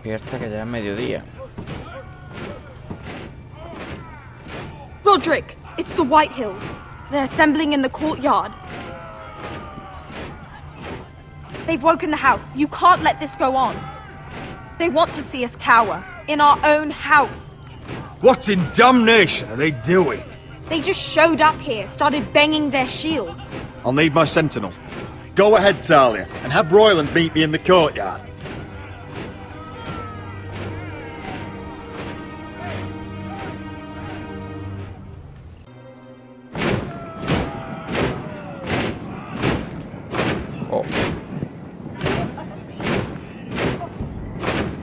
Despierta que ya es mediodía. Roderick, it's the Whitehills. They're assembling in the courtyard. They've woken the house. You can't let this go on. They want to see us cower. In our own house. What in damnation are they doing? They just showed up here, started banging their shields. I'll need my sentinel. Go ahead, Talia, and have Royland meet me in the courtyard. Oh.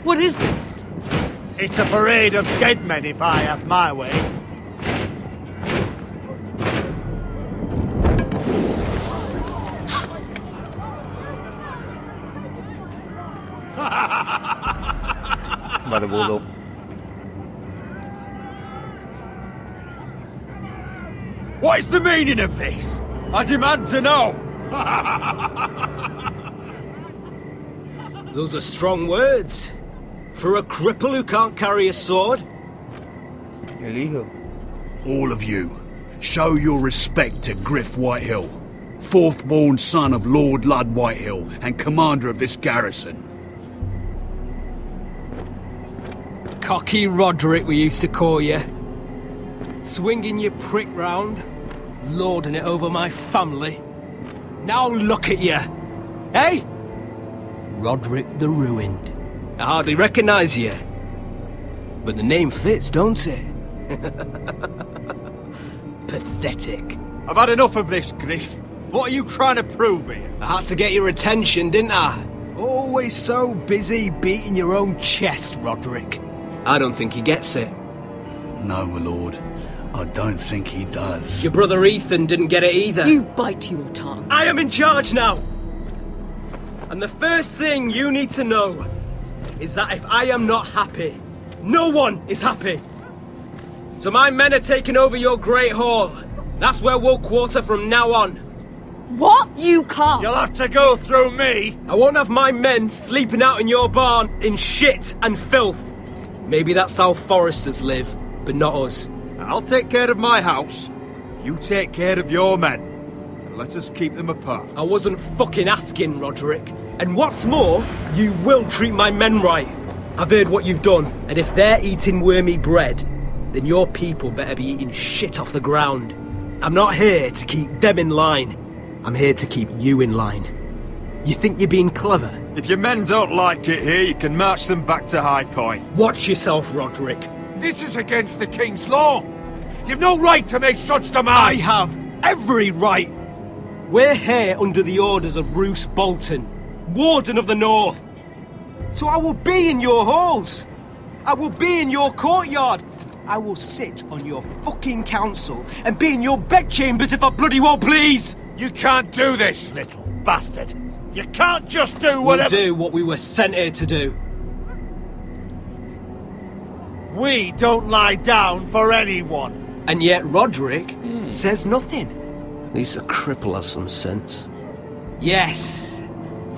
What is this? It's a parade of dead men if I have my way. Barbudo. What is the meaning of this? I demand to know! Those are strong words. For a cripple who can't carry a sword? El hijo. All of you, show your respect to Griff Whitehill, fourth-born son of Lord Ludd Whitehill and commander of this garrison. Cocky Roderick, we used to call you. Swinging your prick round, lording it over my family. Now look at you! Hey? Roderick the Ruined. I hardly recognise you. But the name fits, don't it? Pathetic. I've had enough of this, Griff. What are you trying to prove here? I had to get your attention, didn't I? Always so busy beating your own chest, Roderick. I don't think he gets it. No, my lord. I don't think he does. Your brother Ethan didn't get it either. You bite your tongue. I am in charge now! And the first thing you need to know is that if I am not happy, no one is happy. So my men are taking over your Great Hall. That's where we'll quarter from now on. What? You can't. You'll have to go through me. I won't have my men sleeping out in your barn in shit and filth. Maybe that's how foresters live, but not us. I'll take care of my house. You take care of your men. And let us keep them apart. I wasn't fucking asking, Roderick. And what's more, you will treat my men right. I've heard what you've done, and if they're eating wormy bread, then your people better be eating shit off the ground. I'm not here to keep them in line. I'm here to keep you in line. You think you're being clever? If your men don't like it here, you can march them back to High Point. Watch yourself, Roderick. This is against the King's law. You've no right to make such I demands. have every right. We're here under the orders of Roose Bolton, Warden of the North. So I will be in your halls. I will be in your courtyard. I will sit on your fucking council and be in your bedchambers if I bloody well please. You can't do this, little bastard. You can't just do whatever... We'll do what we were sent here to do. We don't lie down for anyone. And yet Roderick says nothing. At least a cripple has some sense. Yes,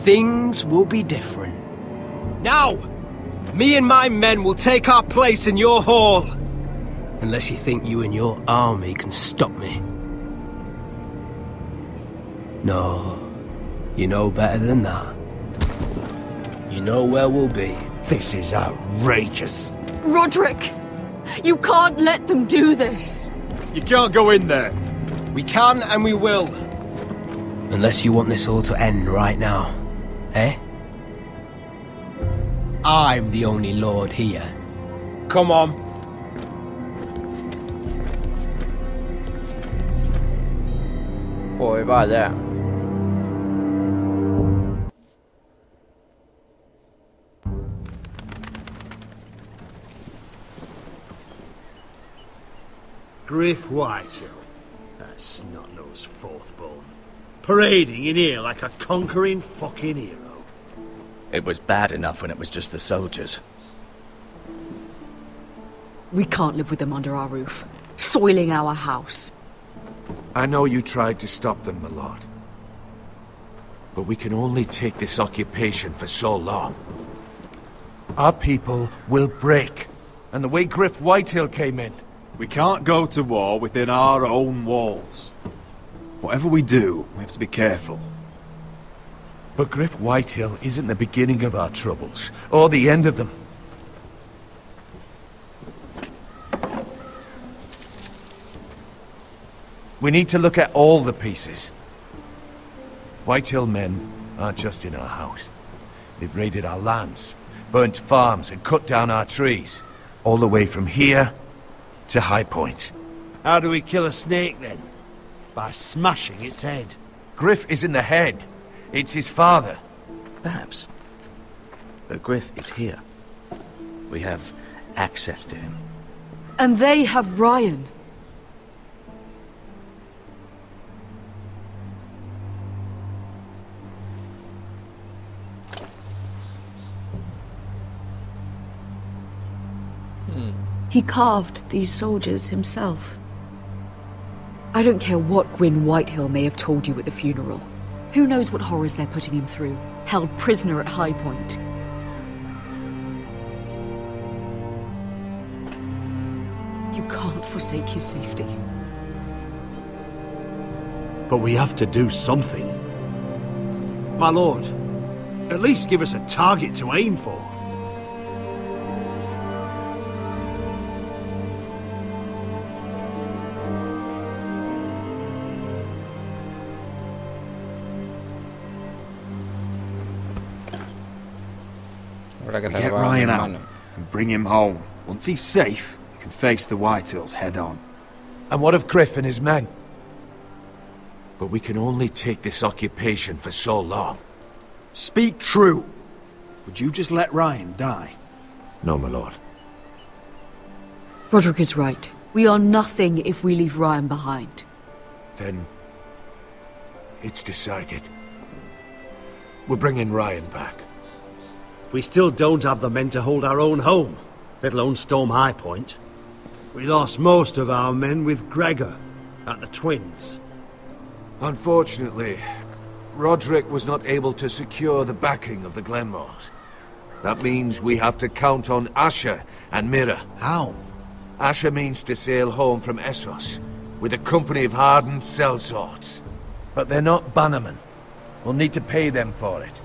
things will be different. Now, me and my men will take our place in your hall. Unless you think you and your army can stop me. No, you know better than that. You know where we'll be. This is outrageous. Roderick, you can't let them do this. You can't go in there. We can and we will. Unless you want this all to end right now. Eh? I'm the only lord here. Come on. Pues vaya. Griff Whitehill. That snot-nosed fourth-born. Parading in here like a conquering fucking hero. It was bad enough when it was just the soldiers. We can't live with them under our roof, soiling our house. I know you tried to stop them, my lord. But we can only take this occupation for so long. Our people will break. And the way Griff Whitehill came in. We can't go to war within our own walls. Whatever we do, we have to be careful. But Griff Whitehill isn't the beginning of our troubles, or the end of them. We need to look at all the pieces. Whitehill men aren't just in our house. They've raided our lands, burnt farms and cut down our trees. All the way from here to High Point. How do we kill a snake then? By smashing its head. Griff isn't the head. It's his father. Perhaps. But Griff is here. We have access to him. And they have Ryan. He carved these soldiers himself. I don't care what Gwyn Whitehill may have told you at the funeral. Who knows what horrors they're putting him through, held prisoner at High Point. You can't forsake his safety. But we have to do something. My lord, at least give us a target to aim for. Get Ryan out and bring him home. Once he's safe, we can face the Whitehills head on. And what of Griff and his men? But we can only take this occupation for so long. Speak true. Would you just let Ryan die? No, my lord. Roderick is right. We are nothing if we leave Ryan behind. Then it's decided. We're bringing Ryan back. We still don't have the men to hold our own home, let alone storm High Point. We lost most of our men with Gregor at the Twins. Unfortunately, Roderick was not able to secure the backing of the Glenmores. That means we have to count on Asher and Mira. How? Asher means to sail home from Essos, with a company of hardened sellswords. But they're not bannermen. We'll need to pay them for it.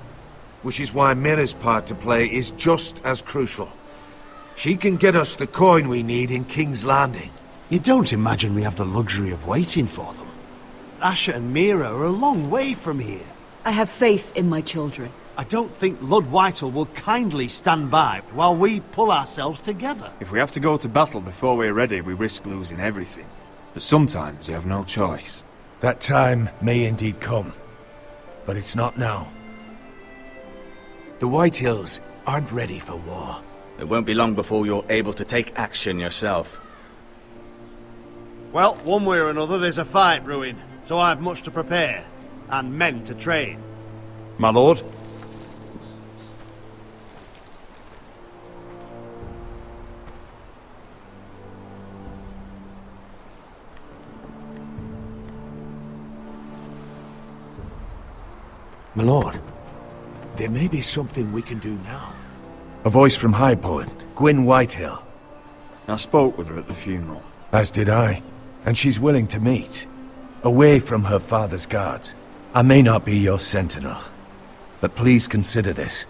Which is why Mira's part to play is just as crucial. She can get us the coin we need in King's Landing. You don't imagine we have the luxury of waiting for them? Asher and Mira are a long way from here. I have faith in my children. I don't think Lord Whitehill will kindly stand by while we pull ourselves together. If we have to go to battle before we're ready, we risk losing everything. But sometimes you have no choice. That time may indeed come. But it's not now. The Whitehills aren't ready for war. It won't be long before you're able to take action yourself. Well, one way or another there's a fight brewing, so I've much to prepare, and men to train. My lord? My lord, there may be something we can do now. A voice from High Point, Gwyn Whitehill. I spoke with her at the funeral. As did I. And she's willing to meet. Away from her father's guards. I may not be your sentinel. But please consider this.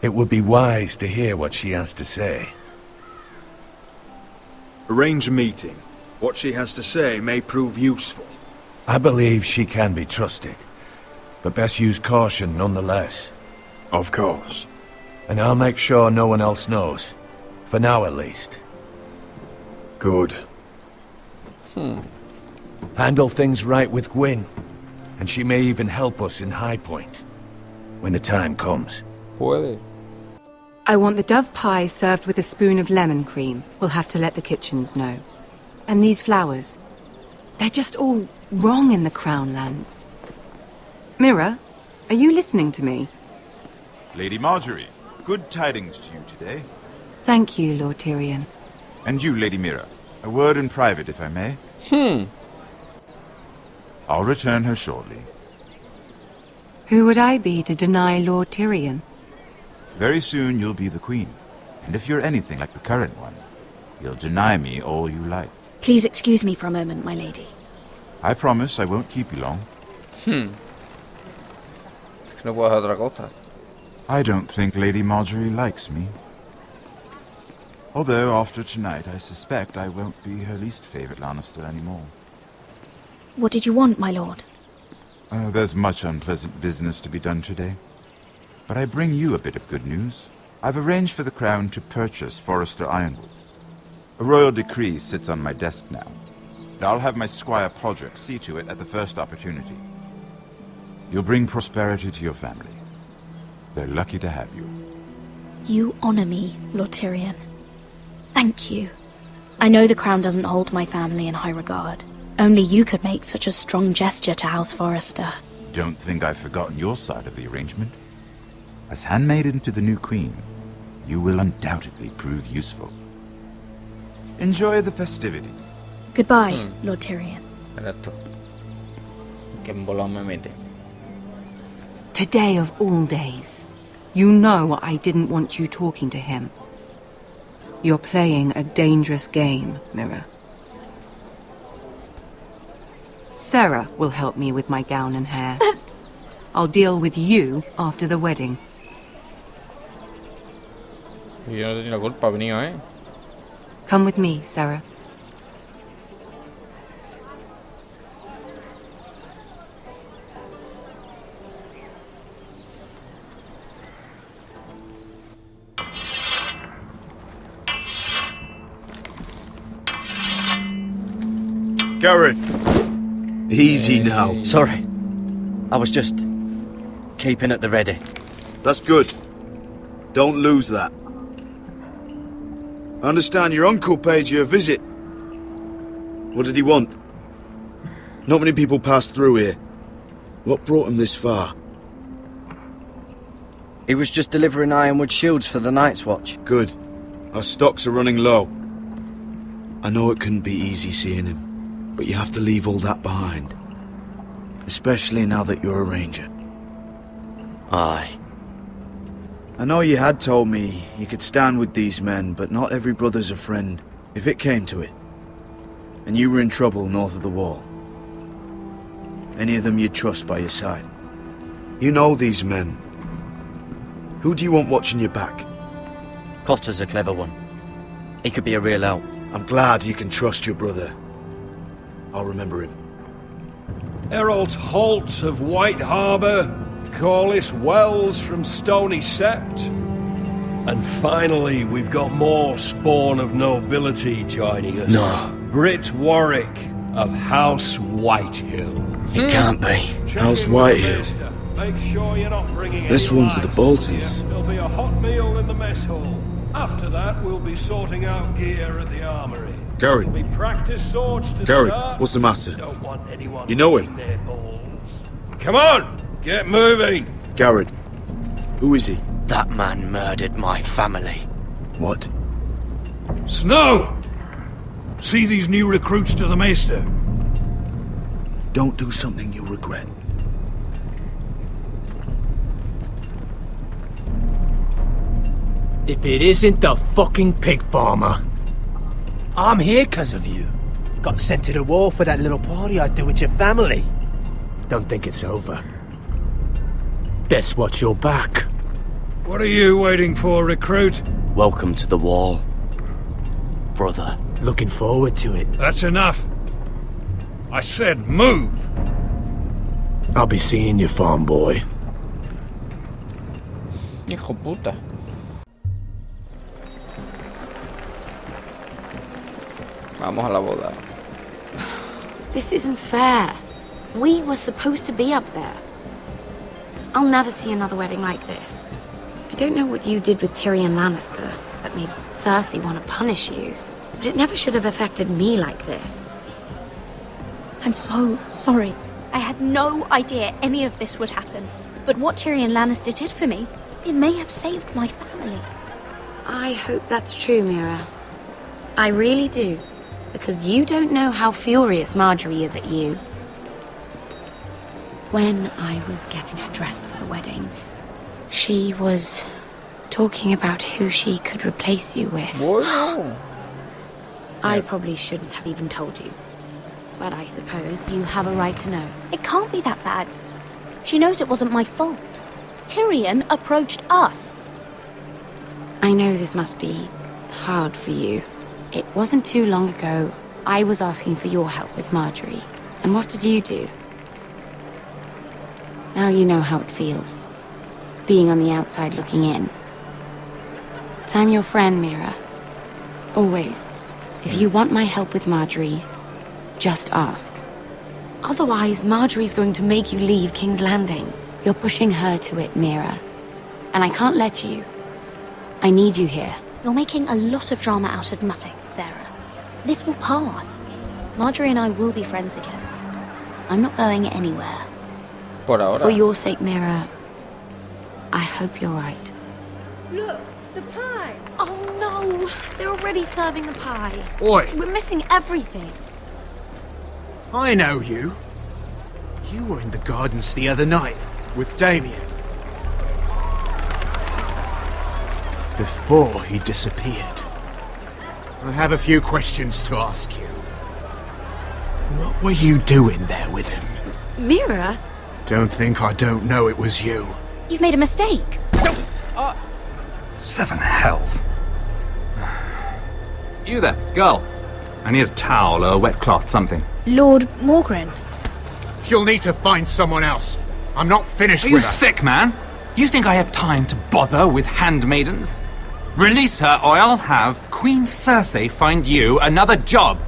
It would be wise to hear what she has to say. Arrange a meeting. What she has to say may prove useful. I believe she can be trusted. But best use caution nonetheless. Of course. And I'll make sure no one else knows. For now, at least. Good. Handle things right with Gwyn. And she may even help us in High Point. When the time comes. Puede. I want the dove pie served with a spoon of lemon cream. We'll have to let the kitchens know. And these flowers. They're just all wrong in the Crown lands. Mira, are you listening to me? Lady Marjorie, good tidings to you today. Thank you, Lord Tyrion. And you, Lady Mira. A word in private, if I may. I'll return her shortly. Who would I be to deny Lord Tyrion? Very soon you'll be the Queen. And if you're anything like the current one, you'll deny me all you like. Please excuse me for a moment, my lady. I promise I won't keep you long. No puedo hacer otra cosa. I don't think Lady Marjorie likes me. Although, after tonight, I suspect I won't be her least favorite Lannister anymore. What did you want, my lord? There's much unpleasant business to be done today. But I bring you a bit of good news. I've arranged for the Crown to purchase Forrester Ironwood. A royal decree sits on my desk now. And I'll have my squire Podrick see to it at the first opportunity. You'll bring prosperity to your family. They're lucky to have you. You honor me, Lord Tyrion. Thank you. I know the Crown doesn't hold my family in high regard. Only you could make such a strong gesture to House Forrester. Don't think I've forgotten your side of the arrangement. As handmaiden to the new queen, you will undoubtedly prove useful. Enjoy the festivities. Goodbye, Lord Tyrion. Exacto. Que embolón me mete. Today of all days. You know I didn't want you talking to him. You're playing a dangerous game, Mira. Sarah will help me with my gown and hair. I'll deal with you after the wedding. Yo no tenía la culpa, ha venido, ¿eh? Come with me, Sarah. Garrett! Easy now. Sorry. I was just keeping at the ready. That's good. Don't lose that. I understand your uncle paid you a visit. What did he want? Not many people pass through here. What brought him this far? He was just delivering ironwood shields for the Night's Watch. Good. Our stocks are running low. I know it couldn't be easy seeing him, but you have to leave all that behind. Especially now that you're a ranger. Aye. I know you had told me you could stand with these men, but not every brother's a friend, if it came to it. And you were in trouble north of the wall. Any of them you'd trust by your side. You know these men. Who do you want watching your back? Cotter's a clever one. He could be a real help. I'm glad you can trust your brother. I'll remember him. Errol Holt of White Harbour, Corliss Wells from Stony Sept. And finally, we've got more spawn of nobility joining us. No. Britt Warwick of House Whitehill. It can't be. House Whitehill. Make sure you're not bringing This any one's with the Boltons. There'll be a hot meal in the mess hall. After that, we'll be sorting out gear at the armory. Garrett. We practice swords to Garrett, start. what's the matter? Don't want anyone You know him? eating their balls. Come on, get moving. Garrett. Who is he? That man murdered my family. What? Snow! See these new recruits to the Maester? Don't do something you'll regret. If it isn't the fucking pig farmer. I'm here 'cause of you. Got sent to the war for that little party I do with your family. Don't think it's over. Best watch your back. What are you waiting for, recruit? Welcome to the wall, brother. Looking forward to it. That's enough. I said move. I'll be seeing you, farm boy. Hijo puta. Vamos a la boda. This isn't fair. We were supposed to be up there. I'll never see another wedding like this. I don't know what you did with Tyrion Lannister that made Cersei want to punish you, but it never should have affected me like this. I'm so sorry. I had no idea any of this would happen. But what Tyrion Lannister did for me, it may have saved my family. I hope that's true, Mira. I really do. Because you don't know how furious Marjorie is at you. When I was getting her dressed for the wedding, she was talking about who she could replace you with. Bueno. I probably shouldn't have even told you. But I suppose you have a right to know. It can't be that bad. She knows it wasn't my fault. Tyrion approached us. I know this must be hard for you. It wasn't too long ago I was asking for your help with Marjorie. And what did you do? Now you know how it feels. Being on the outside looking in. But I'm your friend, Mira. Always. If you want my help with Marjorie, just ask. Otherwise, Marjorie's going to make you leave King's Landing. You're pushing her to it, Mira. And I can't let you. I need you here. You're making a lot of drama out of nothing, Sarah. This will pass. Marjorie and I will be friends again. I'm not going anywhere. Por ahora. For your sake, Mira, I hope you're right. Look, the pie! Oh no! They're already serving the pie. Oi! We're missing everything. I know you. You were in the gardens the other night with Damien. Before he disappeared. I have a few questions to ask you. What were you doing there with him? Mira? Don't think I don't know it was you. You've made a mistake. Seven hells. You there, girl. I need a towel or a wet cloth, something. Lord Morgren. You'll need to find someone else. I'm not finished Are with you her. sick, man? You think I have time to bother with handmaidens? Release her, or I'll have Queen Cersei find you another job.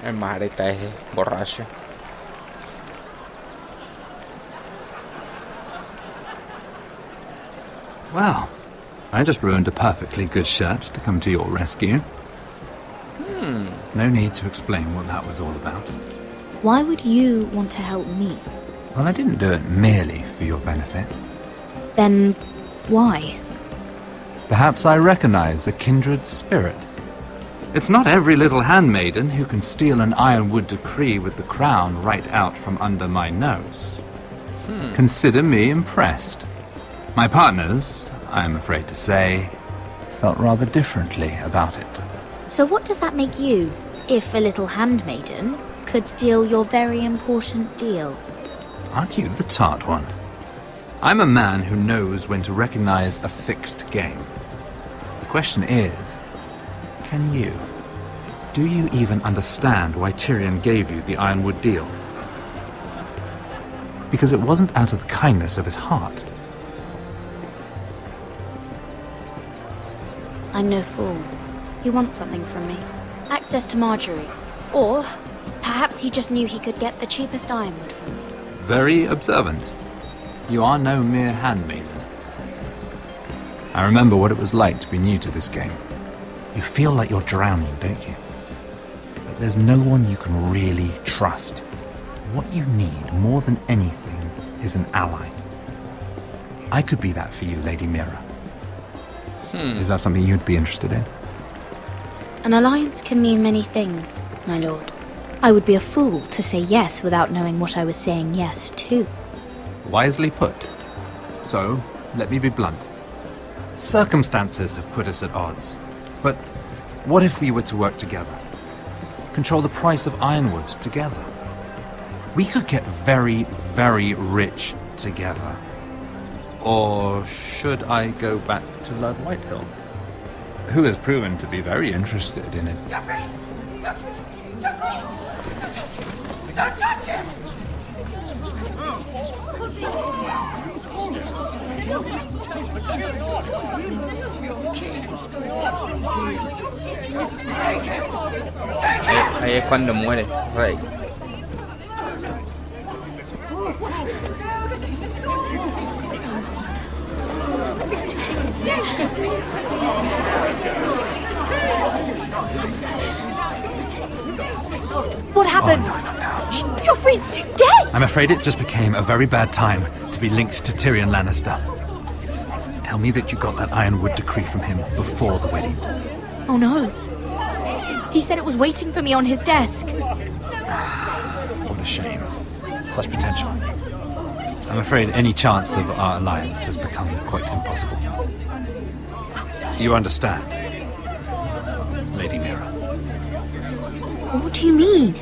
El majareta ese, borracho. Well, I just ruined a perfectly good shirt to come to your rescue. No need to explain what that was all about. Why would you want to help me? Well, I didn't do it merely for your benefit. Then why? Perhaps I recognize a kindred spirit. It's not every little handmaiden who can steal an ironwood decree with the crown right out from under my nose. Consider me impressed. My partners, I'm afraid to say, felt rather differently about it. So what does that make you, if a little handmaiden could steal your very important deal? Aren't you the tart one? I'm a man who knows when to recognize a fixed game. The question is, can you? Do you even understand why Tyrion gave you the Ironwood deal? Because it wasn't out of the kindness of his heart. I'm no fool. He wants something from me. Access to Marjorie. Or perhaps he just knew he could get the cheapest ironwood from me. Very observant. You are no mere handmaiden. I remember what it was like to be new to this game. You feel like you're drowning, don't you? But there's no one you can really trust. What you need more than anything is an ally. I could be that for you, Lady Mira. Is that something you'd be interested in? An alliance can mean many things, my lord. I would be a fool to say yes without knowing what I was saying yes to. Wisely put. So, let me be blunt. Circumstances have put us at odds. But what if we were to work together? Control the price of ironwood together? We could get very, very rich together. Or should I go back to Lord Whitehill, who has proven to be very interested in it? Joffrey! Don't touch him! Ahí es cuando muere Rey. What happened? Oh, no. Joffrey's dead! I'm afraid it just became a very bad time to be linked to Tyrion Lannister. Tell me that you got that Ironwood decree from him before the wedding. Oh no. He said it was waiting for me on his desk. What a shame. Such potential. I'm afraid any chance of our alliance has become quite impossible. You understand, Lady Mira? What do you mean?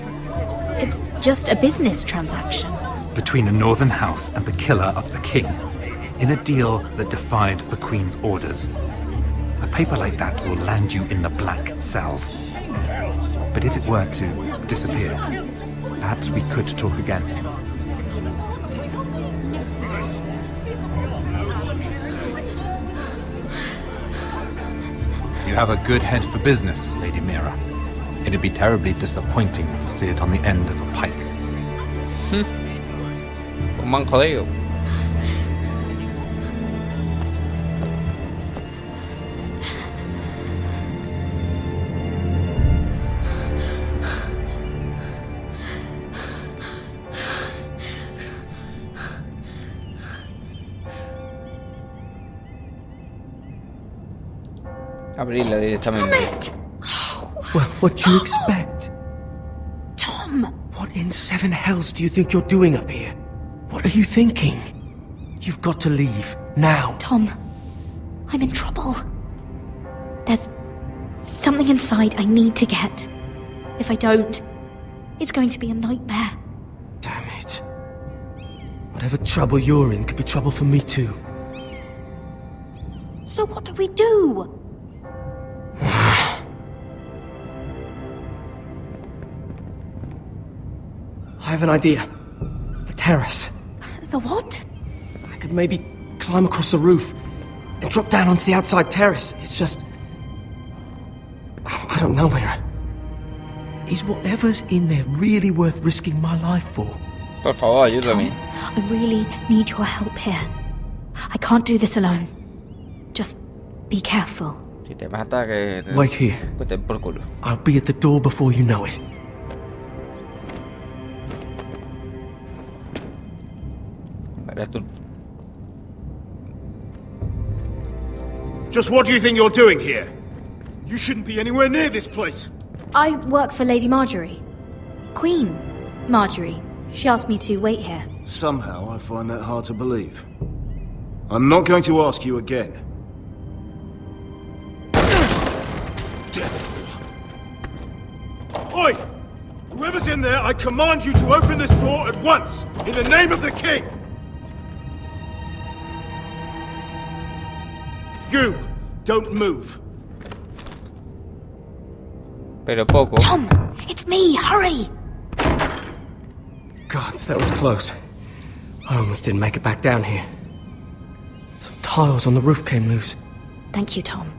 It's just a business transaction. Between a northern house and the killer of the king, in a deal that defied the Queen's orders. A paper like that will land you in the black cells. But if it were to disappear, perhaps we could talk again. You have a good head for business, Lady Mira. It'd be terribly disappointing to see it on the end of a pike. Un man jodido. Abrirla directamente. Well, what do you expect? Tom! What in seven hells do you think you're doing up here? What are you thinking? You've got to leave, now. Tom, I'm in trouble. There's something inside I need to get. If I don't, it's going to be a nightmare. Damn it. Whatever trouble you're in could be trouble for me too. So what do we do? I have an idea. The terrace. The what? I could maybe climb across the roof and drop down onto the outside terrace. It's just... I don't know, Mira. Is whatever's in there really worth risking my life for? Por favor, ayúdame. Tom, I really need your help here. I can't do this alone. Just be careful. Si te mata, que te... Wait here. Por culo. I'll be at the door before you know it. Just what do you think you're doing here? You shouldn't be anywhere near this place. I work for Lady Marjorie. Queen Marjorie. She asked me to wait here. Somehow I find that hard to believe. I'm not going to ask you again. Damn it all. Oi! Whoever's in there, I command you to open this door at once! In the name of the king! You! Don't move! Pero poco. Tom! It's me! Hurry! Gods, that was close. I almost didn't make it back down here. Some tiles on the roof came loose. Thank you, Tom.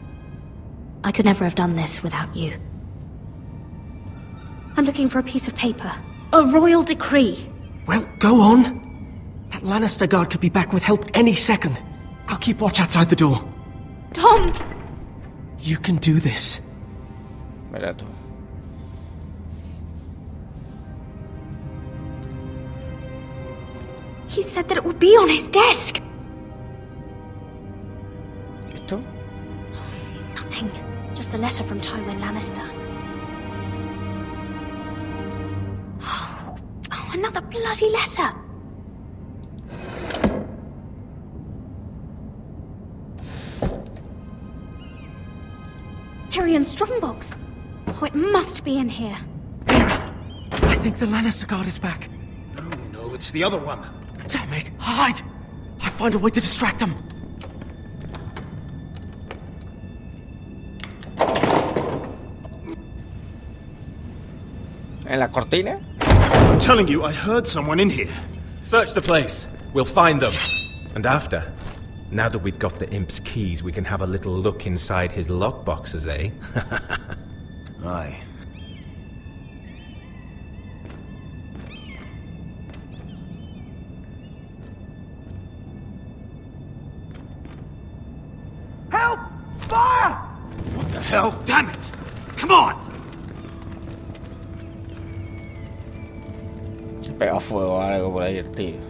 I could never have done this without you. I'm looking for a piece of paper. A royal decree. Well, go on. That Lannister guard could be back with help any second. I'll keep watch outside the door. Tom! You can do this. Mira tú. He said that it would be on his desk. ¿Esto? Nothing. Just a letter from Tywin Lannister. Oh, another bloody letter. Tyrion Strongbox. Oh, it must be in here. I think the Lannister guard is back. No, it's the other one. Damn it! Hide! I'll find a way to distract them. ¿En la cortina? I'm telling you, I heard someone in here. Search the place. We'll find them. And after, now that we've got the imp's keys, we can have a little look inside his lockboxes, eh? Aye. Help! Fire! What the hell? Damn it! Come on! Pega fuego o algo por ahí el tío.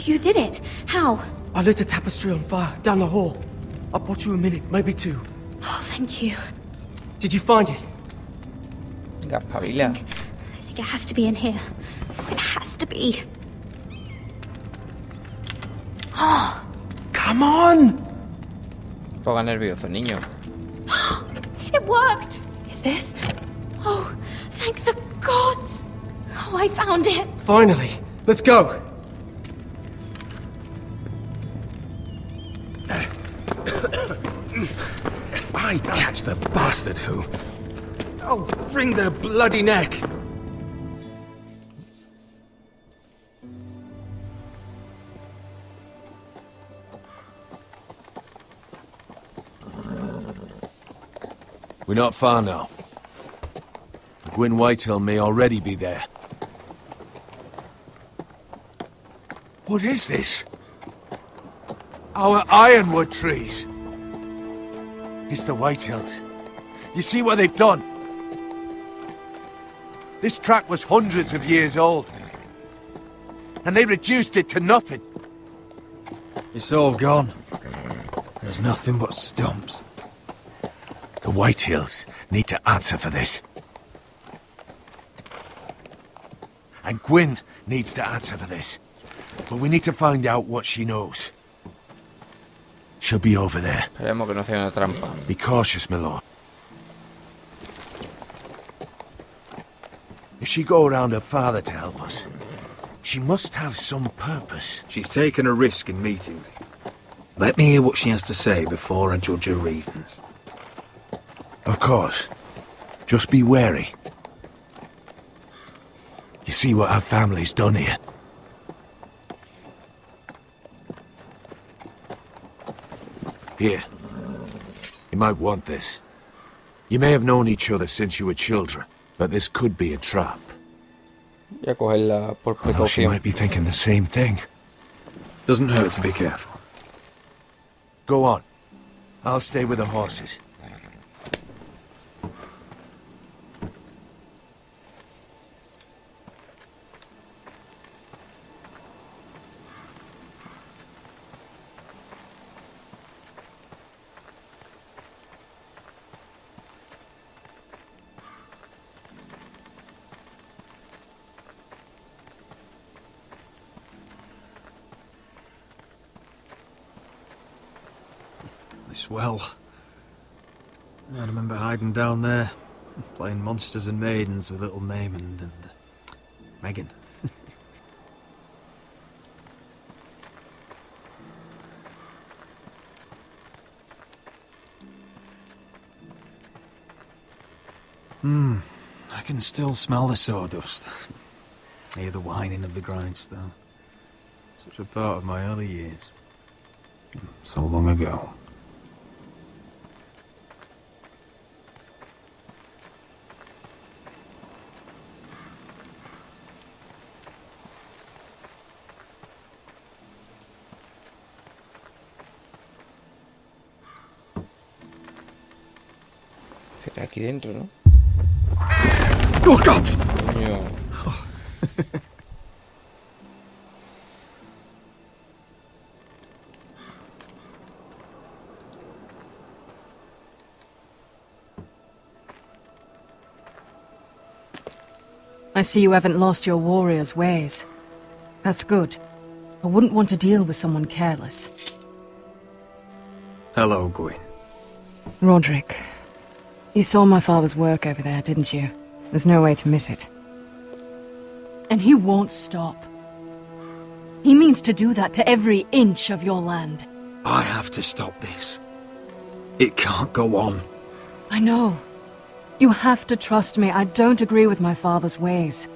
You did it. How? I lit a tapestry on fire down the hall. I bought you a minute, maybe 2. Oh, thank you. Did you find it? I think it has to be in here. Oh, it has to be. Oh. Come on! Ponga nervioso, niño. It worked! Is this? Oh, thank the gods! Oh, I found it! Finally! Let's go! If I catch the bastard who... I'll wring their bloody neck! We're not far now. Gwyn Whitehill may already be there. What is this? Our ironwood trees. It's the Whitehills. You see what they've done? This track was hundreds of years old. And they reduced it to nothing. It's all gone. There's nothing but stumps. The Whitehills need to answer for this. And Gwyn needs to answer for this. But we need to find out what she knows. She'll be over there. Esperemos que no sea una trampa. Be cautious, my lord. If she go around her father to help us, she must have some purpose. She's taken a risk in meeting me. Let me hear what she has to say before I judge her reasons. Of course. Just be wary. You see what our family's done here. Here. You might want this. You may have known each other since you were children, but this could be a trap. Voy a cogerla por Although she precaución. might be thinking the same thing. Doesn't hurt to be careful. Go on. I'll stay with the horses. This well. I remember hiding down there, playing monsters and maidens with little Naaman and Megan. I can still smell the sawdust. Hear the whining of the grindstone. Such a part of my early years. So long ago. Será aquí dentro, ¿no? Oh God! Coño. I see you haven't lost your warrior's ways. That's good. I wouldn't want to deal with someone careless. Hello, Gwyn. Roderick, you saw my father's work over there, didn't you? There's no way to miss it. And he won't stop. He means to do that to every inch of your land. I have to stop this. It can't go on. I know. You have to trust me. I don't agree with my father's ways.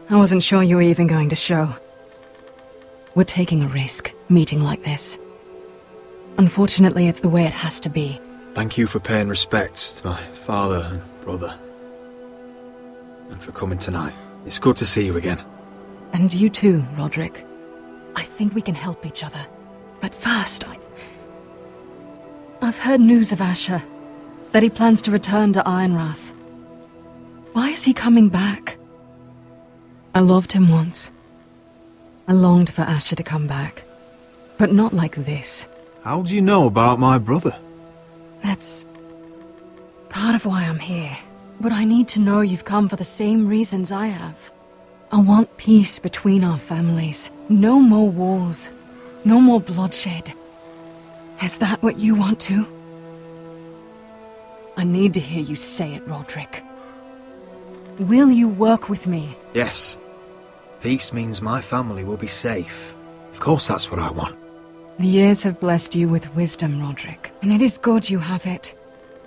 I wasn't sure you were even going to show. We're taking a risk, meeting like this. Unfortunately, it's the way it has to be. Thank you for paying respects to my father and brother. And for coming tonight. It's good to see you again. And you too, Roderick. I think we can help each other. But first, I've heard news of Asher. That he plans to return to Ironrath. Why is he coming back? I loved him once. I longed for Asher to come back. But not like this. How do you know about my brother? That's part of why I'm here. But I need to know you've come for the same reasons I have. I want peace between our families. No more wars. No more bloodshed. Is that what you want too? I need to hear you say it, Rodrik. Will you work with me? Yes. Peace means my family will be safe. Of course that's what I want. The years have blessed you with wisdom, Rodrik, and it is good you have it.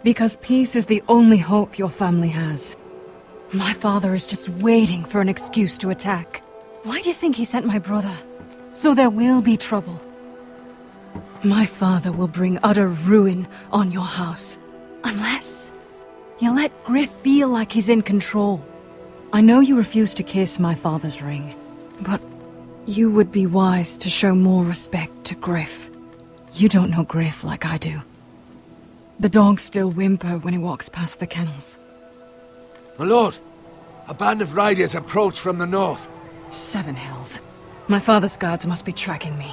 Because peace is the only hope your family has. My father is just waiting for an excuse to attack. Why do you think he sent my brother? So there will be trouble. My father will bring utter ruin on your house. Unless you let Griff feel like he's in control. I know you refuse to kiss my father's ring, but you would be wise to show more respect to Griff. You don't know Griff like I do. The dogs still whimper when he walks past the kennels. My lord, a band of riders approach from the north. 7 Hills. My father's guards must be tracking me.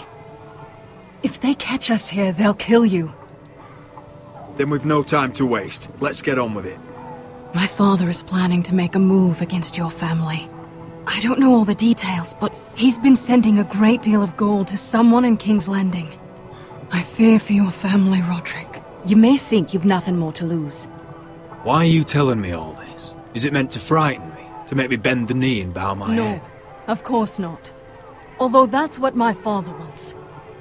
If they catch us here, they'll kill you. Then we've no time to waste. Let's get on with it. My father is planning to make a move against your family. I don't know all the details, but he's been sending a great deal of gold to someone in King's Landing. I fear for your family, Rodrik. You may think you've nothing more to lose. Why are you telling me all this? Is it meant to frighten me? To make me bend the knee and bow my head? No, of course not. Although that's what my father wants.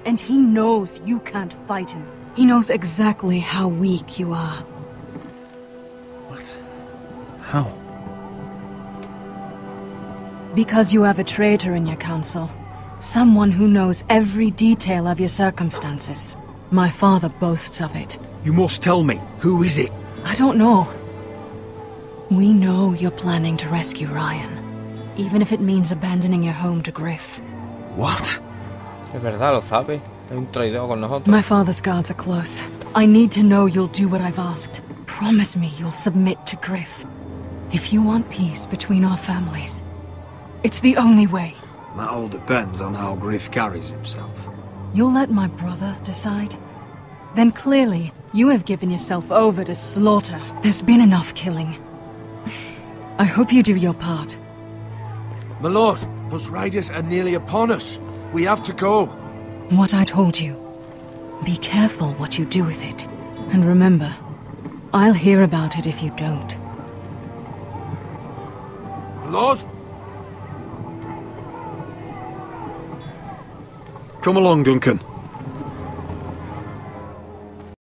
And he knows you can't fight him. He knows exactly how weak you are. What? How? Because you have a traitor in your council. Someone who knows every detail of your circumstances. My father boasts of it. You must tell me. Who is it? I don't know. We know you're planning to rescue Ryan. Even if it means abandoning your home to Griff. What? Es verdad, lo sabe. Hay un traidor con nosotros. My father's guards are close. I need to know you'll do what I've asked. Promise me you'll submit to Griff. If you want peace between our families, it's the only way. That all depends on how Griff carries himself. You'll let my brother decide? Then clearly, you have given yourself over to slaughter. There's been enough killing. I hope you do your part. My lord, those riders are nearly upon us. We have to go. What I told you. Be careful what you do with it. And remember, I'll hear about it if you don't. My lord? Come along, Duncan.